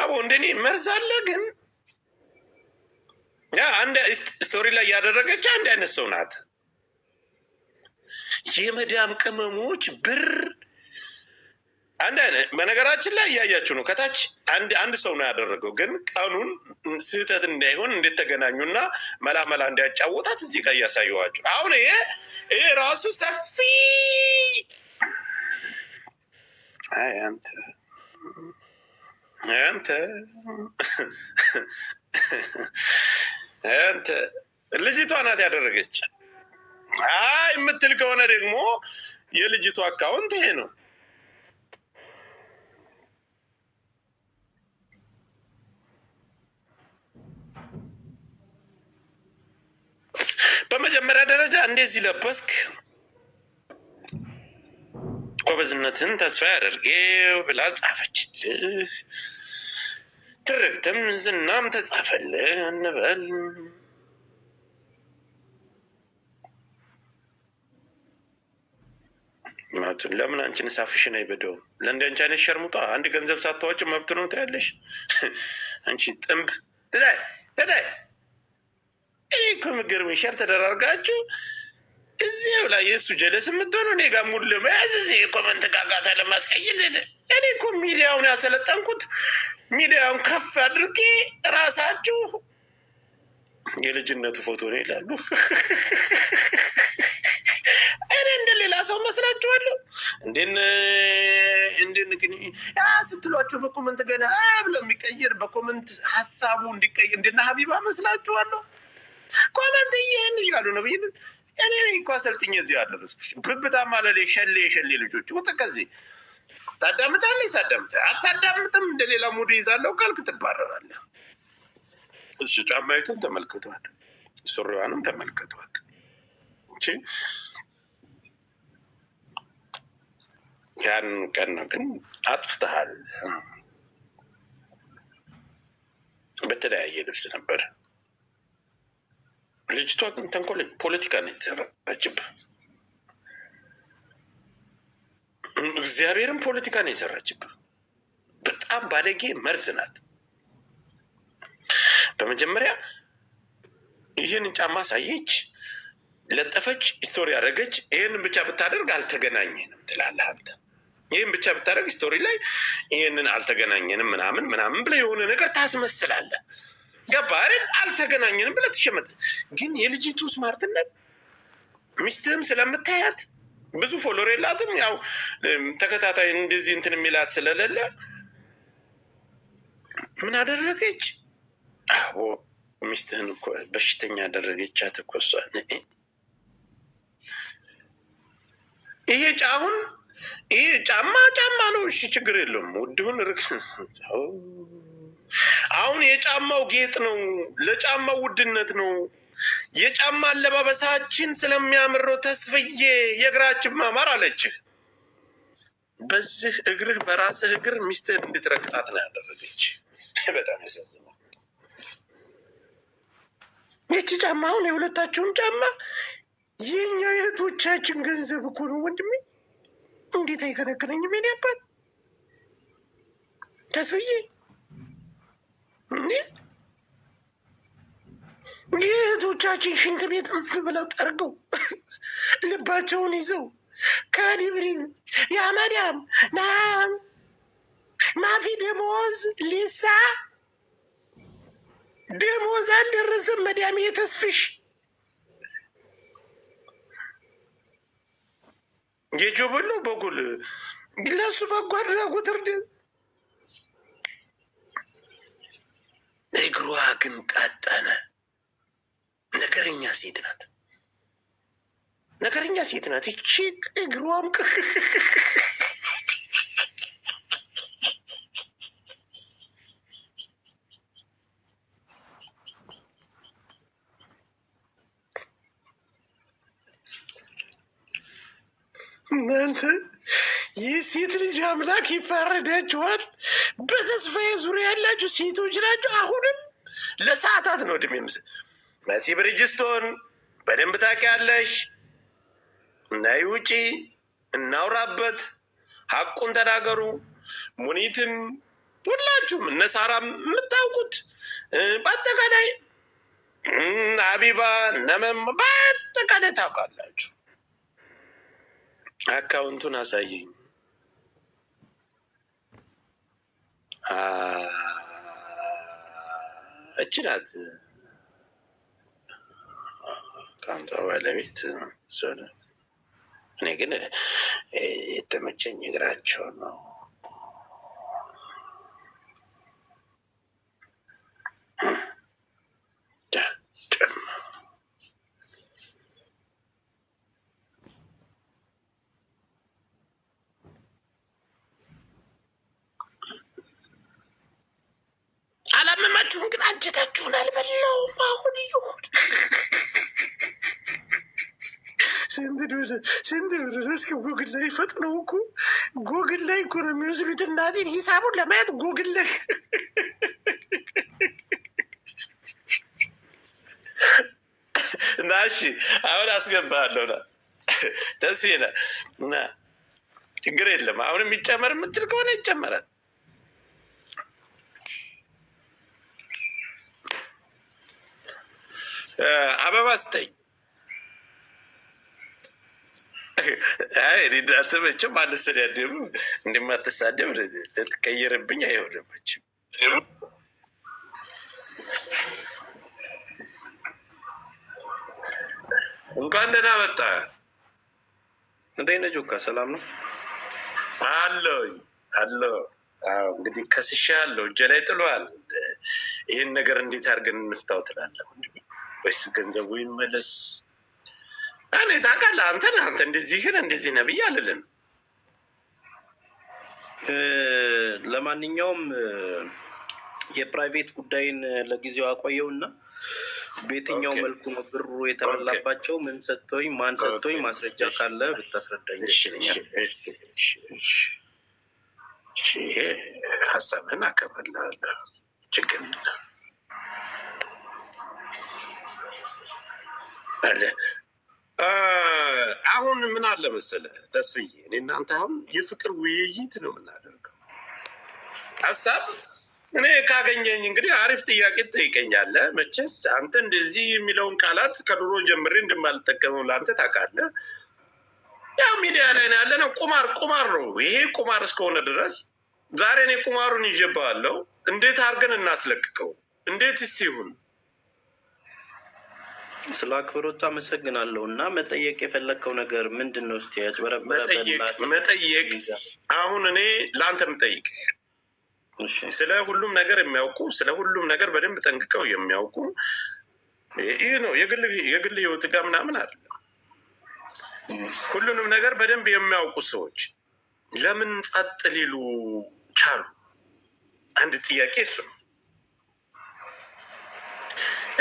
አቦ እንደኔ መርዝ አለ ግን ያ አንድ ስቶሪ ላይ ያደረገች አንድ አይነት ሰው ናት። የመዳም ቅመሞች ብር አንድ አይነት በነገራችን ላይ እያያችሁ ነው። ከታች አንድ ሰው ነው ያደረገው፣ ግን ቀኑን ስህተት እንዳይሆን እንዴት ተገናኙና መላ እንዲያጫወታት እዚህ ጋር እያሳየኋችሁ። አሁን ይሄ ራሱ ሰፊ አንተ ልጅቷ ናት ያደረገች። አይ የምትል ከሆነ ደግሞ የልጅቷ አካውንት ይሄ ነው። በመጀመሪያ ደረጃ እንደዚህ ለበስክ ጎበዝነትን ተስፋ ያደርጌው ብላ ጻፈችልህ። ትርክትም ዝናም ተጻፈልህ እንበል። ለምን አንቺን ሳፍሽን አይበደውም? ለእንደ አንቺ አይነት ሸርሙጣ አንድ ገንዘብ ሳታወጭ መብት ነው ታያለሽ። አንቺ ጥንብ እኔ እኮ የምትገርምኝ ሸር ተደራርጋችሁ እዚህ ላይ የእሱ ጀለስ የምትሆኑ እኔ ጋር ሙሉ ለመያዝ እዚህ የኮመንት ጋጋታ ለማስቀይል እኔ እኮ ሚዲያውን ያሰለጠንኩት ሚዲያውን ከፍ አድርጌ ራሳችሁ የልጅነቱ ፎቶ ነው ይላሉ። እኔ እንደ ሌላ ሰው መስላችኋለሁ? እንዴን ግን ስትሏቸው በኮመንት ገና ብሎ የሚቀይር በኮመንት ሀሳቡ እንዲቀይር እንደና ሀቢባ መስላችኋለሁ? ኮመንት ይህን እያሉ ነው ብይ እኔ እንኳ ሰልጥኝ እዚህ አደረስኩሽ። ብብታ ማለሌ ሸሌ ልጆች ውጥ ከዚህ ታዳምጣለች አታዳምጥም። እንደሌላ ሙድ ይዛለው ካልክ ትባረራለህ። እሱ ጫማይቱን ተመልክቷት፣ ሱሪዋንም ተመልክቷት። ያን ቀን ነው ግን አጥፍተሃል። በተለያየ ልብስ ነበር። ልጅቷ ግን ተንኮል ፖለቲካ ነው የተሰራችብህ። እግዚአብሔርም ፖለቲካ ነው የሰራችብህ። በጣም ባለጌ መርዝ ናት። በመጀመሪያ ይህን ጫማ ሳየች፣ ለጠፈች፣ ስቶሪ ያደረገች። ይህንን ብቻ ብታደርግ አልተገናኘንም ትላለህ አንተ። ይህን ብቻ ብታደርግ ስቶሪ ላይ ይህንን አልተገናኘንም ምናምን ብለህ የሆነ ነገር ታስመስላለህ። ገባህ አይደል? አልተገናኘንም ብለህ ትሸመጥ። ግን የልጅቱ ስማርትነት ሚስትህም ስለምታያት ብዙ ፎሎወር የላትም። ያው ተከታታይ እንደዚህ እንትን የሚላት ስለሌለ ምን አደረገች? አዎ ሚስትህን እኮ በሽተኛ ያደረገቻት እኮ እሷ። ይሄ ጫማ ነው። እሺ ችግር የለውም። ውድሁን ርክስ አሁን የጫማው ጌጥ ነው። ለጫማው ውድነት ነው። የጫማ አለባበሳችን ስለሚያምረው ተስፍዬ የእግራችን ማማር አለችህ። በዚህ እግርህ በራስህ እግር ሚስትህን እንድትረግጣት ነው ያደረገች። በጣም ያሳዝናል። ይቺ ጫማ አሁን የሁለታችሁም ጫማ የኛ የእህቶቻችን ገንዘብ እኮ ነው ወንድሜ። እንዴት አይከነክነኝም? ሜን ያባት ተስፍዬ የእህቶቻችን ሽንት ቤት ብለው ጠርገው ልባቸውን ይዘው ከዲብሪን የአመዳም ማፊ ደሞዝ ሊሳ ደሞዝ አልደረሰም። መዳሜ የተስፍሽ የጆበሎ በጉል ለሱ በጎ አድራጎት እርድ እግሯ ግን ቀጠነ። ነገረኛ ሴት ናት። ይቺ እግሯም እናንተ የሴት ልጅ አምላክ ይፋረዳችኋል። በተስፋዬ ዙሪያ ያላችሁ ሴቶች ናቸው። አሁንም ለሰዓታት ነው እድሜ መሲ ብርጅስቶን በደንብ ታውቂያለሽ። ናይ ውጪ እናውራበት፣ ሀቁን ተናገሩ። ሙኒትም ሁላችሁም እነ ሳራም የምታውቁት በአጠቃላይ አቢባ ነመም በአጠቃላይ ታውቃላችሁ። አካውንቱን አሳየኝ። እች ናት ከአንቷ ባለቤት እሷ ናት። እኔ ግን የተመቸኝ እግራቸው ነው። አላመማችሁም? ግን አንጀታችሁን አልበላውም። አሁን ይሁን ስንት ብር እስኪ ጎግል ላይ ፈጥነው እኮ ጎግል ላይ እኮ ነው የሚወስዱት። እናቴን ሂሳቡን ለማየት ጎግል ላይ እና እሺ አሁን አስገባለሁ ና ተስፌ ና እና ችግር የለም። አሁን የሚጨመር የምትል ከሆነ ይጨመራል። አበባ ስጠኝ። እናንተ መቼም አንስተዳደቡ እንደማትሳደብ ልትቀየርብኝ አይሆንም መቼም። እንኳን ደህና መጣ። እንዴት ነህ ጆካ? ሰላም ነው አለሁኝ አለሁ። እንግዲህ ከስሻ አለው እጄ ላይ ጥሏል። ይህን ነገር እንዴት አድርገን እንፍታው ትላለህ ወይስ ገንዘቡ ይመለስ? እኔ ታውቃለህ፣ አንተ እንደዚህ ግን እንደዚህ ነህ ብዬ አልልም። ለማንኛውም የፕራይቬት ጉዳይን ለጊዜው አቆየው እና በየትኛው መልኩ ነው ብሩ የተበላባቸው? ምን ሰጥቶኝ ማን ሰጥቶኝ? ማስረጃ ካለ ብታስረዳኝ ይችለኛል። ሀሳብህን አከብርልሃለሁ። ችግር የለም አለ። አሁን ምን አለ መሰለህ ተስፍዬ፣ እኔ እናንተ አሁን የፍቅር ውይይት ነው የምናደርገው። ሀሳብ እኔ ካገኘኝ እንግዲህ አሪፍ ጥያቄ ትጠይቀኛለህ። መቼስ አንተ እንደዚህ የሚለውን ቃላት ከድሮ ጀምሬ እንደማልጠቀመው ለአንተ ታውቃለህ። ያው ሚዲያ ላይ ነው ያለነው። ቁማር ነው ይሄ። ቁማር እስከሆነ ድረስ ዛሬ እኔ ቁማሩን ይዤብሃለሁ። እንዴት አድርገን እናስለቅቀው? እንዴትስ ይሁን? ስለ አክብሮት አመሰግናለሁ። እና መጠየቅ የፈለግከው ነገር ምንድን ነው? እስኪ ያጭበረበረ መጠየቅ አሁን እኔ ለአንተ የምጠይቅ ስለ ሁሉም ነገር የሚያውቁ ስለ ሁሉም ነገር በደንብ ጠንቅቀው የሚያውቁ ይህ ነው የግል ህይወት ጋር ምናምን አለ። ሁሉንም ነገር በደንብ የሚያውቁ ሰዎች ለምን ጸጥ ሊሉ ቻሉ? አንድ ጥያቄ እሱ ነው።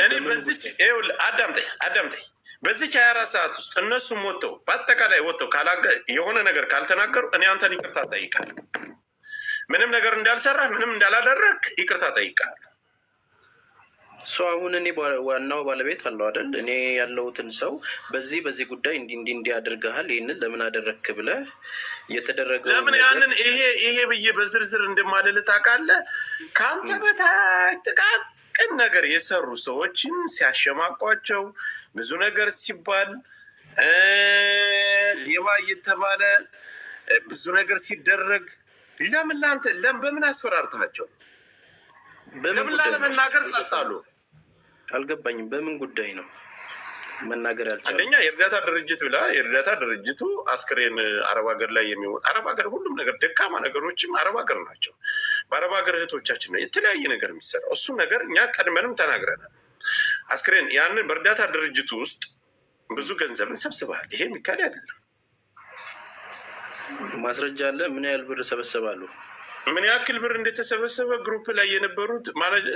እኔ በዚች አዳምጠኝ በዚች 24 ሰዓት ውስጥ እነሱም ወጥተው በአጠቃላይ ወጥተው የሆነ ነገር ካልተናገሩ እኔ አንተን ይቅርታ ጠይቃለሁ። ምንም ነገር እንዳልሰራህ ምንም እንዳላደረግ ይቅርታ ጠይቃለሁ። እሱ አሁን እኔ ዋናው ባለቤት አለው አይደል? እኔ ያለሁትን ሰው በዚህ ጉዳይ እንዲህ አድርገሃል፣ ይህንን ለምን አደረግክ ብለህ እየተደረገ ለምን ያንን ይሄ ብዬ በዝርዝር እንደማልልህ ታውቃለህ። ከአንተ በታች ጥቃቅን ነገር የሰሩ ሰዎችን ሲያሸማቋቸው ብዙ ነገር ሲባል ሌባ እየተባለ ብዙ ነገር ሲደረግ ለምን ለአንተ በምን አስፈራርታቸው? ለምን ላለመናገር ጸጥ አሉ? አልገባኝም። በምን ጉዳይ ነው መናገር ያልቻለው? አንደኛ የእርዳታ ድርጅት ብላ የእርዳታ ድርጅቱ አስክሬን አረብ ሀገር ላይ የሚወጣ አረብ ሀገር ሁሉም ነገር ደካማ ነገሮችም አረብ ሀገር ናቸው። በአረብ ሀገር እህቶቻችን ነው የተለያየ ነገር የሚሰራው። እሱ ነገር እኛ ቀድመንም ተናግረናል። አስክሬን ያንን በእርዳታ ድርጅቱ ውስጥ ብዙ ገንዘብን ሰብስበሃል። ይሄ የሚካድ አይደለም። ማስረጃ አለ። ምን ያህል ብር ሰበሰባሉ? ምን ያክል ብር እንደተሰበሰበ ግሩፕ ላይ የነበሩት ማለት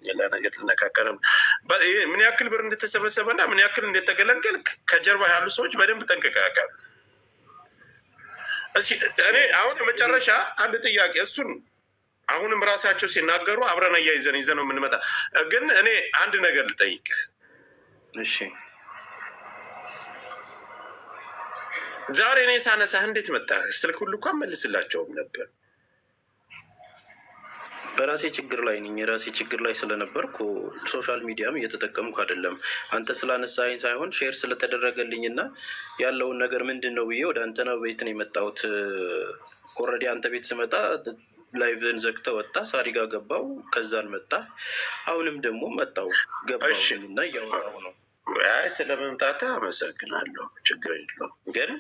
ሌላ ነገር ልነካከረም ምን ያክል ብር እንደተሰበሰበ እና ምን ያክል እንደተገለገል ከጀርባ ያሉ ሰዎች በደንብ ጠንቅቀው ያውቃሉ። እኔ አሁን መጨረሻ አንድ ጥያቄ እሱን አሁንም ራሳቸው ሲናገሩ አብረን አያይዘን ይዘን ነው የምንመጣ። ግን እኔ አንድ ነገር ልጠይቅህ። እሺ ዛሬ እኔ ሳነሳህ እንዴት መጣህ? ስልክ ሁሉ እኮ መልስላቸውም ነበር። በራሴ ችግር ላይ ነኝ። የራሴ ችግር ላይ ስለነበርኩ ሶሻል ሚዲያም እየተጠቀምኩ አይደለም። አንተ ስላነሳኝ ሳይሆን ሼር ስለተደረገልኝ እና ያለውን ነገር ምንድን ነው ብዬ ወደ አንተና ቤት ነው የመጣሁት። ኦልሬዲ አንተ ቤት ስመጣ ላይቭን ዘግተህ ወጣ፣ ሳሪጋ ገባው፣ ከዛን መጣ፣ አሁንም ደግሞ መጣው ገባው እና እያወራሁ ነው። አይ ስለመምጣትህ አመሰግናለሁ፣ ችግር የለውም። ግን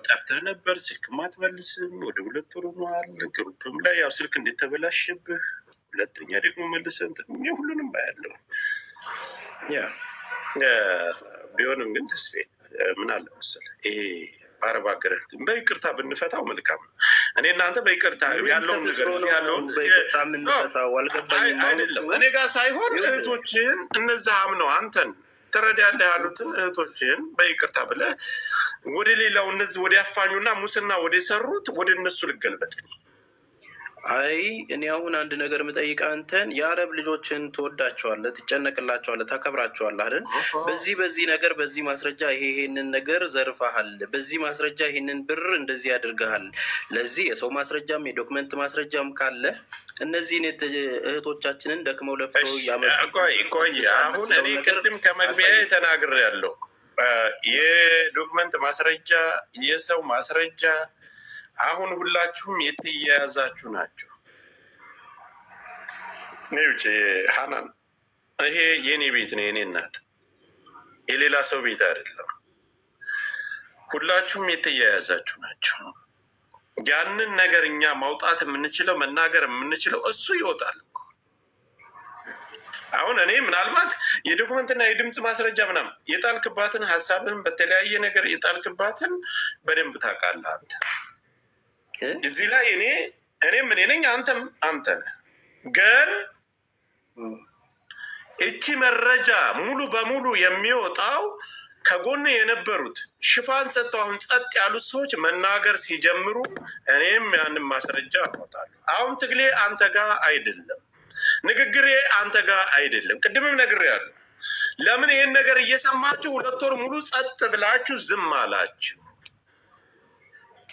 ጠፍተህ ነበር፣ ስልክም አትመልስም። ወደ 2 ወር ሆኗል። ግሩፕም ላይ ያው ስልክ እንደተበላሸብህ፣ ሁለተኛ ደግሞ መልሰህ ሁሉንም ባያለው ቢሆንም ግን ተስፋ ምን አለ መሰለህ ይሄ በአረብ ሀገር በይቅርታ ብንፈታው መልካም ነው። እኔ እናንተ በይቅርታ ያለውን ነገር ያለውን አይደለም እኔ ጋር ሳይሆን እህቶችህን እነዛ አምነው አንተን ትረዳለህ ያሉትን እህቶችህን በይቅርታ ብለህ ወደ ሌላው እነዚህ ወደ አፋኙና ሙስና ወደ ሰሩት ወደ እነሱ ልገልበጥ። አይ እኔ አሁን አንድ ነገር የምጠይቅ አንተን የአረብ ልጆችን ትወዳቸዋለህ፣ ትጨነቅላቸዋለህ፣ ታከብራቸዋለህ አይደል? በዚህ ነገር በዚህ ማስረጃ ይሄንን ነገር ዘርፈሃል፣ በዚህ ማስረጃ ይሄንን ብር እንደዚህ ያድርገሃል፣ ለዚህ የሰው ማስረጃም የዶክመንት ማስረጃም ካለ እነዚህን እህቶቻችንን ደክመው ለፍተው ቆይ አሁን እኔ ቅድም ከመግቢያ ተናግሬያለሁ። የዶክመንት ማስረጃ የሰው ማስረጃ አሁን ሁላችሁም የተያያዛችሁ ናቸው። ውጭ ሀናን ይሄ የኔ ቤት ነው፣ የኔ እናት፣ የሌላ ሰው ቤት አይደለም። ሁላችሁም የተያያዛችሁ ናቸው። ያንን ነገር እኛ ማውጣት የምንችለው መናገር የምንችለው እሱ ይወጣል እኮ። አሁን እኔ ምናልባት የዶክመንትና የድምፅ ማስረጃ ምናምን የጣልክባትን ሀሳብህን በተለያየ ነገር የጣልክባትን በደንብ ታውቃለህ አንተ። እዚህ ላይ እኔም እኔ ነኝ፣ አንተም አንተ ነህ። ግን እቺ መረጃ ሙሉ በሙሉ የሚወጣው ከጎን የነበሩት ሽፋን ሰጥተው አሁን ጸጥ ያሉት ሰዎች መናገር ሲጀምሩ እኔም ያንን ማስረጃ አወጣለሁ። አሁን ትግሌ አንተ ጋር አይደለም፣ ንግግሬ አንተ ጋር አይደለም። ቅድምም ነግሬያለሁ። ለምን ይህን ነገር እየሰማችሁ 2 ወር ሙሉ ጸጥ ብላችሁ ዝም አላችሁ?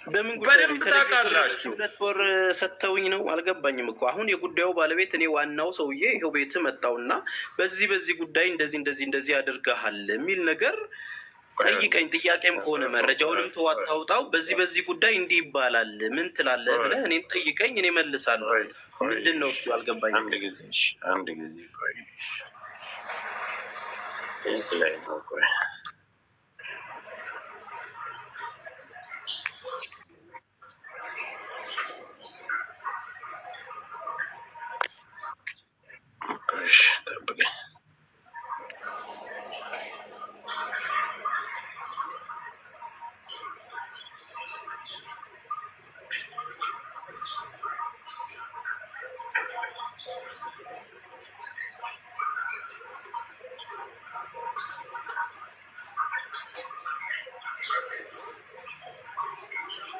በደንብ ታውቃላችሁ። 2 ወር ሰጥተውኝ ነው አልገባኝም እኮ። አሁን የጉዳዩ ባለቤት እኔ ዋናው ሰውዬ ይኸው ቤት መጣውና በዚህ ጉዳይ እንደዚህ አድርገሃል የሚል ነገር ጠይቀኝ። ጥያቄም ከሆነ መረጃውንም ተዋታውጣው በዚህ ጉዳይ እንዲህ ይባላል ምን ትላለህ ብለህ እኔን ጠይቀኝ፣ እኔ መልሳለሁ። ምንድን ነው እሱ አልገባኝም። አንድ ጊዜ ቆይ የት ላይ ነው? ቆይ ጠብቀኝ።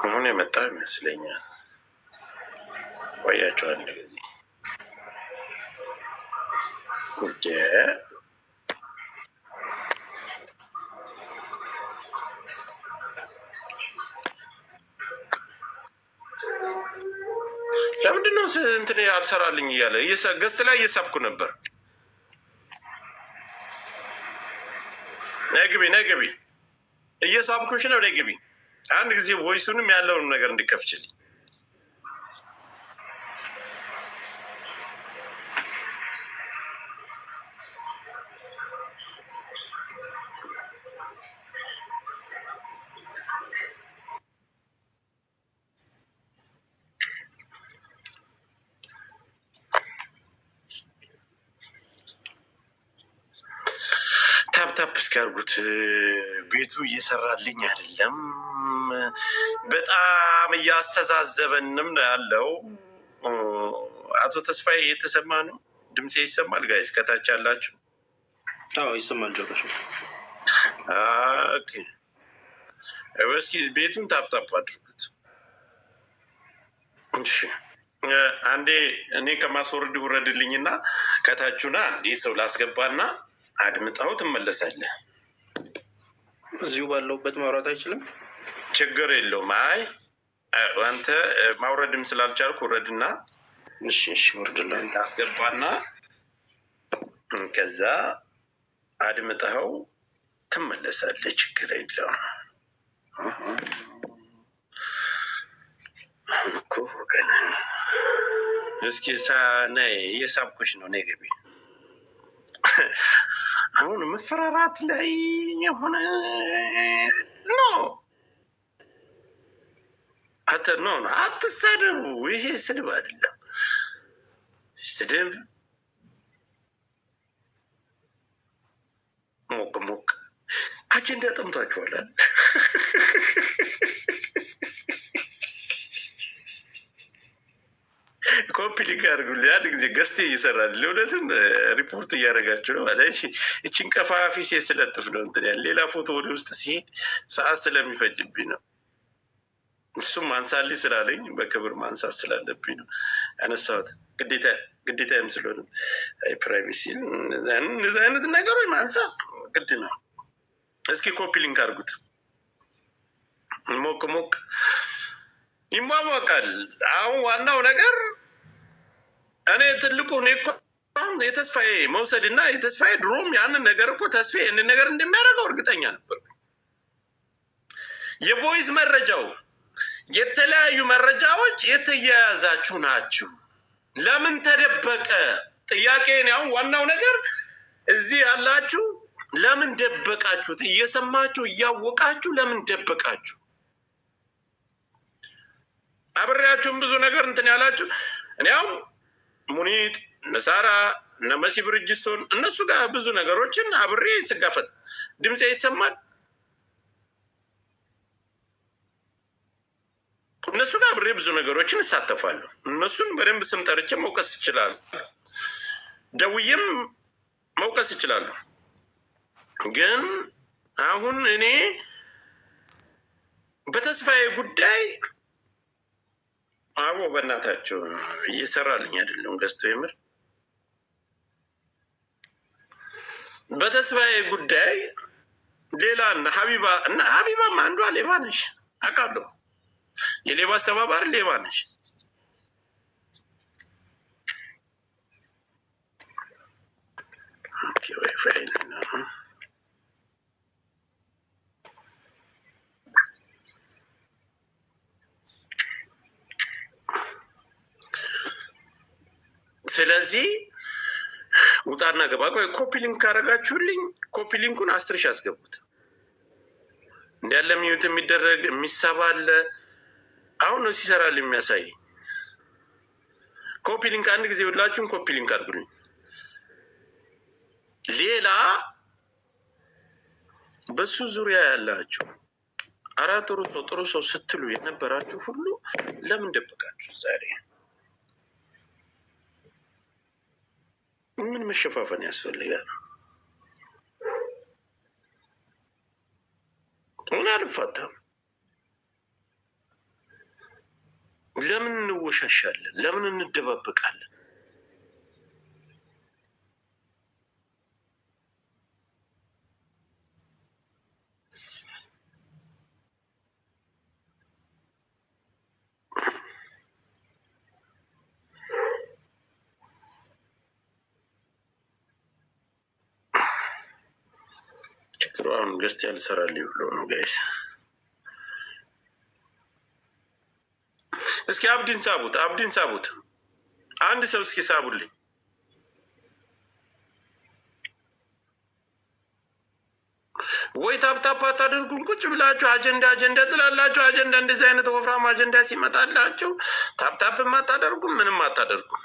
አሁን የመጣ ይመስለኛል። ቆያቸው አንድ ጊዜ ለምንድነው እንትን አልሰራልኝ እያለ ገስት ላይ እየሳብኩ ነበር። ነግቢ እየሳብኩሽ ነው። ነግቢ አንድ ጊዜ ቮይሱንም ያለውን ነገር እንዲከፍችልኝ። ታፕታፕ እስኪያርጉት። ቤቱ እየሰራልኝ አይደለም፣ በጣም እያስተዛዘበንም ነው ያለው። አቶ ተስፋዬ እየተሰማ ነው? ድምፄ ይሰማል? ጋይስ ከታች ያላችሁ? አዎ ይሰማል። ጆሮሽ እስኪ ቤቱን ታፕታፕ አድርጉት። እሺ አንዴ እኔ ከማስወርድ ውረድልኝና ከታችሁና ይህ ሰው ላስገባና አድምጣው ትመለሳለህ። እዚሁ ባለውበት ማውራት አይችልም? ችግር የለውም። አይ አንተ ማውረድም ስላልቻልኩ ውረድና እሺ ወርድላ አስገባና ከዛ አድምጠኸው ትመለሳለህ። ችግር የለውም እኮ ወገን። እስኪ ነይ፣ እየሳብኩሽ ነው። ነይ ግቢ። አሁን መፈራራት ላይ የሆነ ኖ አትሳደቡ። ይሄ ስድብ አይደለም። ስድብ ሞቅ አጀንዳ ጠምቷችኋል። ኮፒ ሊንክ አድርጉልኝ። አንድ ጊዜ ገዝቴ እየሰራል ለእውነትም ሪፖርት እያደረጋችሁ ነው። እችን ቀፋፊ ሴት ስለጥፍ ነው እንትን ያለ ሌላ ፎቶ ወደ ውስጥ ሲሄድ ሰዓት ስለሚፈጅብኝ ነው። እሱም ማንሳልኝ ስላለኝ በክብር ማንሳት ስላለብኝ ነው ያነሳሁት። ግዴታም ስለሆነ ፕራይቬሲ እነዚህ አይነት ነገሮች ማንሳት ግድ ነው። እስኪ ኮፒ ሊንክ አድርጉት። ሞቅ ይሟሟቃል። አሁን ዋናው ነገር እኔ ትልቁ የተስፋዬ መውሰድ እና የተስፋዬ ድሮም ያንን ነገር እኮ ተስፋዬ ያንን ነገር እንደሚያደርገው እርግጠኛ ነበር። የቮይስ መረጃው የተለያዩ መረጃዎች የተያያዛችሁ ናችሁ። ለምን ተደበቀ? ጥያቄን አሁን ዋናው ነገር እዚህ ያላችሁ ለምን ደበቃችሁት? እየሰማችሁ እያወቃችሁ ለምን ደበቃችሁ? አብሬያችሁም ብዙ ነገር እንትን ያላችሁ እኔ አሁን ሙኒት ነሳራ እነ መሲ ብርጅስቶን እነሱ ጋር ብዙ ነገሮችን አብሬ ስጋፈጥ ድምፄ ይሰማል። እነሱ ጋር አብሬ ብዙ ነገሮችን እሳተፋለሁ። እነሱን በደንብ ስም ጠርቼ መውቀስ ይችላሉ፣ ደውዬም መውቀስ ይችላሉ። ግን አሁን እኔ በተስፋዬ ጉዳይ አቦ በእናታቸው እየሰራልኝ አይደለም ገዝቶ የምር በተስፋዬ ጉዳይ ሌላ ሀቢባም አንዷ ሌባ ነሽ አውቃለሁ። የሌባ አስተባባሪ ሌባ ነሽ። ስለዚህ ውጣና ገባ። ቆይ ኮፒ ሊንክ ካደረጋችሁልኝ ኮፒ ሊንኩን 10 ሺህ አስገቡት። እንዲያለ ሚዩት የሚደረግ የሚሰባለ አሁን ነው ሲሰራል የሚያሳይ። ኮፒ ሊንክ አንድ ጊዜ ሁላችሁም ኮፒ ሊንክ አድርጉልኝ። ሌላ በሱ ዙሪያ ያላችሁ ጥሩ ሰው ስትሉ የነበራችሁ ሁሉ ለምን ደበቃችሁ? ዛሬ ምን መሸፋፈን ያስፈልጋል? ምን አልፋታም። ለምን እንወሻሻለን? ለምን እንደባበቃለን? ችግሩ አሁን ገዝት ያልሰራልኝ ብሎ ነው ጋይስ። እስኪ አብዲን ሳቡት። አንድ ሰው እስኪ ሳቡልኝ። ወይ ታፕታፕ አታደርጉም? ቁጭ ብላችሁ አጀንዳ ትላላችሁ። አጀንዳ እንደዚህ አይነት ወፍራም አጀንዳ ሲመጣላችሁ ታፕታፕም አታደርጉም፣ ምንም አታደርጉም።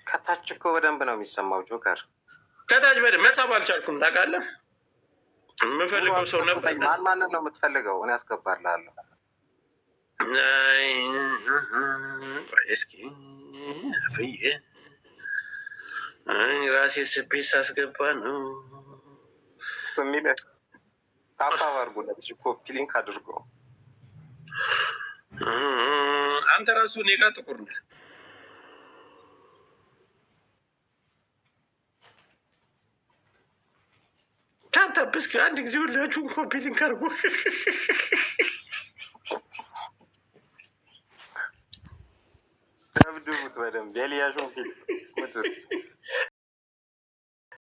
ከታች እኮ በደንብ ነው የሚሰማው ጆከር። ከታች በደንብ መሳብ አልቻልኩም ታውቃለህ። የምፈልገው ሰው ነበር። ማንን ነው የምትፈልገው? እኔ ያስገባልሃለሁ። እስኪ ፍዬ ራሴ ስቤ ሳስገባ ነው የሚለ ታፓብ አድርጎለት ኮፒ ሊንክ አድርጎ። አንተ ራሱ እኔ ጋ ጥቁር ነህ። ታፕታፕ እስኪ አንድ ጊዜ ሁላችሁም ኮፒ ሊንክ አድርጉ። ደብድቡት በደንብ የሊያሾን ፊት